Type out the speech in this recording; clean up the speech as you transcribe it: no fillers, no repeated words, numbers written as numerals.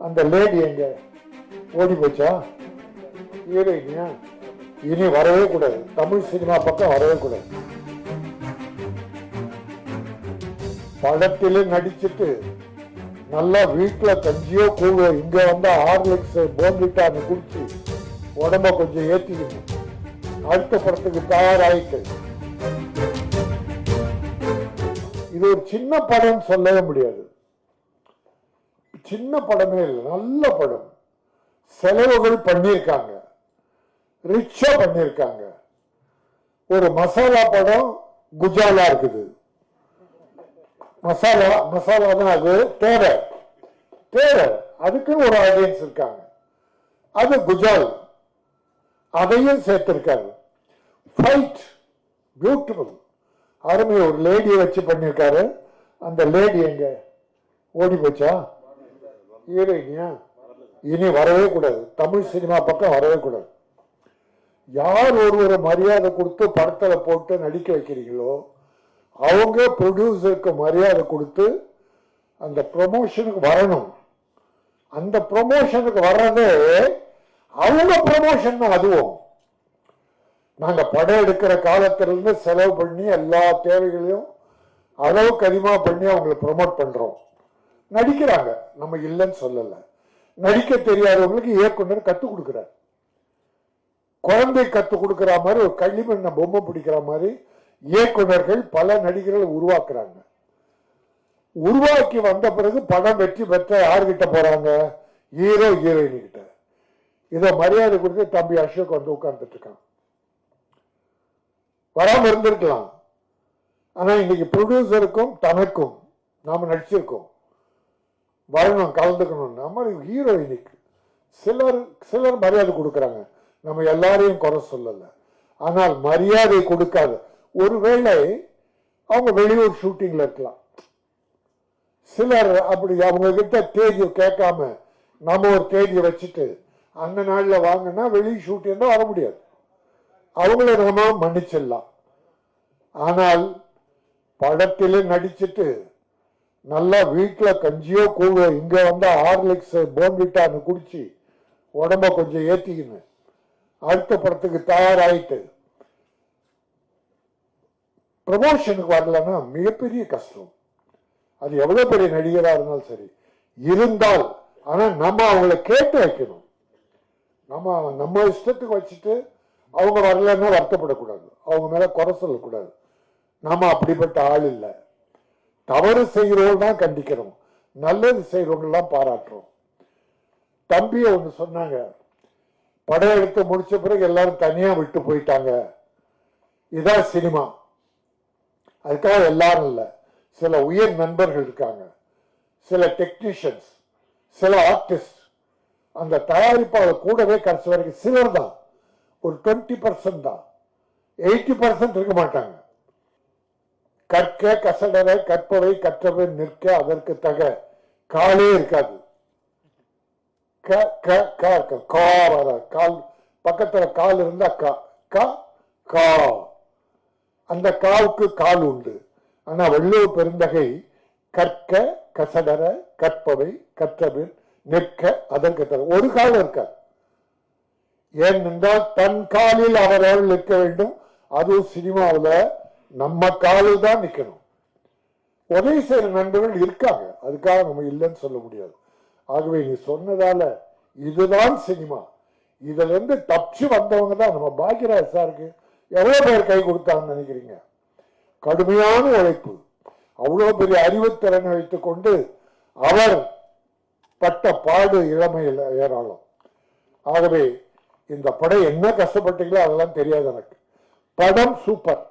அந்த லேடி எங்க ஓடி போச்சா? ஹீரோயினியா? இனி வரவே கூடாது, தமிழ் சினிமா பக்கம் வரவே கூடாது. படத்திலே நடிச்சுட்டு நல்லா வீட்டுல கஞ்சியோ கூழோ, இங்க வந்தா ஹார்லிக்ஸ் போன்விட்டான்னு குடிச்சு உடம்ப கொஞ்சம் ஏத்திக்கணும். அடுத்த படத்துக்கு தயாராயிட்டு. இது ஒரு சின்ன படம் சொல்லவே முடியாது. சின்ன படமே இல்லை, நல்ல படம். செலவுகள் பண்ணியிருக்காங்க, ரிச்சா பண்ணியிருக்காங்க. ஒரு மசாலா படம் குஜாலா இருக்குது. மசாலா தான் அது. தேவை அதுக்கு ஒரு ஆடியன்ஸ் இருக்காங்க. அது குஜால், அதையும் சேர்த்திருக்காரு. ஃபைட் பியூட்டிஃபுல், அருமை. ஒரு லேடியை வச்சு பண்ணியிருக்காரு. அந்த லேடி எங்க ஓடி போச்சா? ஹீரோயினியா? இனி வரவே கூடாது, தமிழ் சினிமா பக்கம் வரவே கூடாது. யார் ஒரு மரியாதை கொடுத்து படத்துல போட்டு நடிக்க வைக்கிறீங்களோ அவங்க ப்ரொடியூசருக்கு மரியாதை கொடுத்து அந்த ப்ரொமோஷனுக்கு வரணும். அந்த ப்ரொமோஷனுக்கு வர்றதே அவங்க ப்ரொமோஷன் தான். அதுவும் நாங்க படம் எடுக்கிற காலத்திலிருந்து செலவு பண்ணி எல்லா தேவைகளையும் அளவுக்கு அதிகமாக பண்ணி அவங்களை ப்ரொமோட் பண்றோம். நடிக்கிறாங்க, நம்ம இல்லைன்னு சொல்லல. நடிக்க தெரியாதவங்களுக்கு இயக்குனர் கற்றுக் கொடுக்கிறார். குழந்தை கற்றுக் கொடுக்கிற மாதிரி, ஒரு களிமண்ண பொம்மை பிடிக்கிற மாதிரி இயக்குனர்கள் பல நடிகர்களை உருவாக்குறாங்க. உருவாக்கி வந்த பிறகு படம் வெற்றி பெற்ற யாருகிட்ட போறாங்க? ஹீரோ ஹீரோயின் கிட்ட. இதை மரியாதை கொடுத்து தம்பி அசோக் வந்து உட்கார்ந்துட்டு இருக்கான். வராம இருந்திருக்கலாம். ஆனா இன்னைக்கு ப்ரொடியூசருக்கும் தனக்கும் நாம நடிச்சிருக்கோம், வரணும், கலந்துக்கணும். நம்ம ஹீரோயினுக்கு சிலர் மரியாதை கொடுக்கறாங்க. நம்ம எல்லாரையும் குறை சொல்லல. ஆனால் மரியாதை கொடுக்காது. ஒருவேளை அவங்க வெளியூர் ஷூட்டிங்ல இருக்கலாம். சிலர் அப்படி அவங்க கிட்ட தேதி கேட்காம நம்ம ஒரு தேதியை வச்சுட்டு அந்த நாள்ல வாங்கினா வெளி ஷூட்டிங் தான் வர முடியாது. அவங்கள நம்ம மன்னிச்சிடலாம். ஆனால் படத்திலே நடிச்சுட்டு நல்லா வீட்டுல கஞ்சியோ கூழோ, இங்க வந்தா ஹார்லிக்ஸ் போன்விட்டான்னு குடிச்சு உடம்ப கொஞ்சம் ஏத்திக்கணும். அடுத்த படத்துக்கு தயாராயிட்டு ப்ரமோஷனுக்கு வரலன்னா மிகப்பெரிய கஷ்டம். அது எவ்வளவு பெரிய நடிகரா இருந்தாலும் சரி இருந்தால். ஆனா நம்ம அவங்கள கேட்டு வைக்கணும். நம்ம இஷ்டத்துக்கு வச்சுட்டு அவங்க வரலன்னா வருத்தப்படக்கூடாது, அவங்க மேல குறை சொல்லக்கூடாது. நாம அப்படிப்பட்ட ஆள் இல்லை. தவறு செய்கிறவங்க தான் கண்டிக்கிறோம், நல்லது செய்யறவங்க எல்லாம் பாராட்டுறோம். தம்பிய ஒண்ணு சொன்னாங்க, படம் எடுத்து முடிச்ச பிறகு எல்லாரும் தனியா விட்டு போயிட்டாங்க, இதான் சினிமா. அதுக்காக எல்லாரும் இல்ல, சில உயர் நண்பர்கள் இருக்காங்க, சில டெக்னீஷியன்ஸ், சில ஆர்டிஸ்ட், அந்த தயாரிப்பாளர் கூடவே கடைசி வரைக்கும் சிலர் தான், ஒரு 20% தான், 80% இருக்க மாட்டாங்க. கற்க கசடர கற்பவை கற்றவை நிற்க அதற்கு தக காலே இருக்காது. கால் பக்கத்துல கால் இருந்தா கா, அந்த காவுக்கு கால் உண்டு. ஆனா வள்ளுவர் பெருந்தகை கற்க கசடர கற்பவை கற்றபின் நிற்க அதற்கு தக, ஒரு கால் இருக்காது. ஏனென்றால் தன் காலில் அவரால் நிற்க வேண்டும். அதுவும் சினிமாவில் நம்ம காலில் தான் நிற்கணும். உதவி செய்யற நண்பர்கள் இருக்காங்க, அதுக்காக நம்ம இல்லைன்னு சொல்ல முடியாது. ஆகவே நீ சொன்னதால இதுதான் சினிமா. இதுல இருந்து தப்பிச்சு வந்தவங்க தான் நம்ம பாக்யராஜ் சாருக்கு எவ்வளவு பேர் கை கொடுத்தாங்கன்னு நினைக்கிறீங்க? கடுமையான உழைப்பு, அவ்வளவு பெரிய அறிவுத்திறனை வைத்துக் கொண்டு அவர் பட்ட பாடு இளமையில் ஏராளம். ஆகவே இந்த படம் என்ன கஷ்டப்பட்டீங்களோ அதெல்லாம் தெரியாது எனக்கு. படம் சூப்பர்.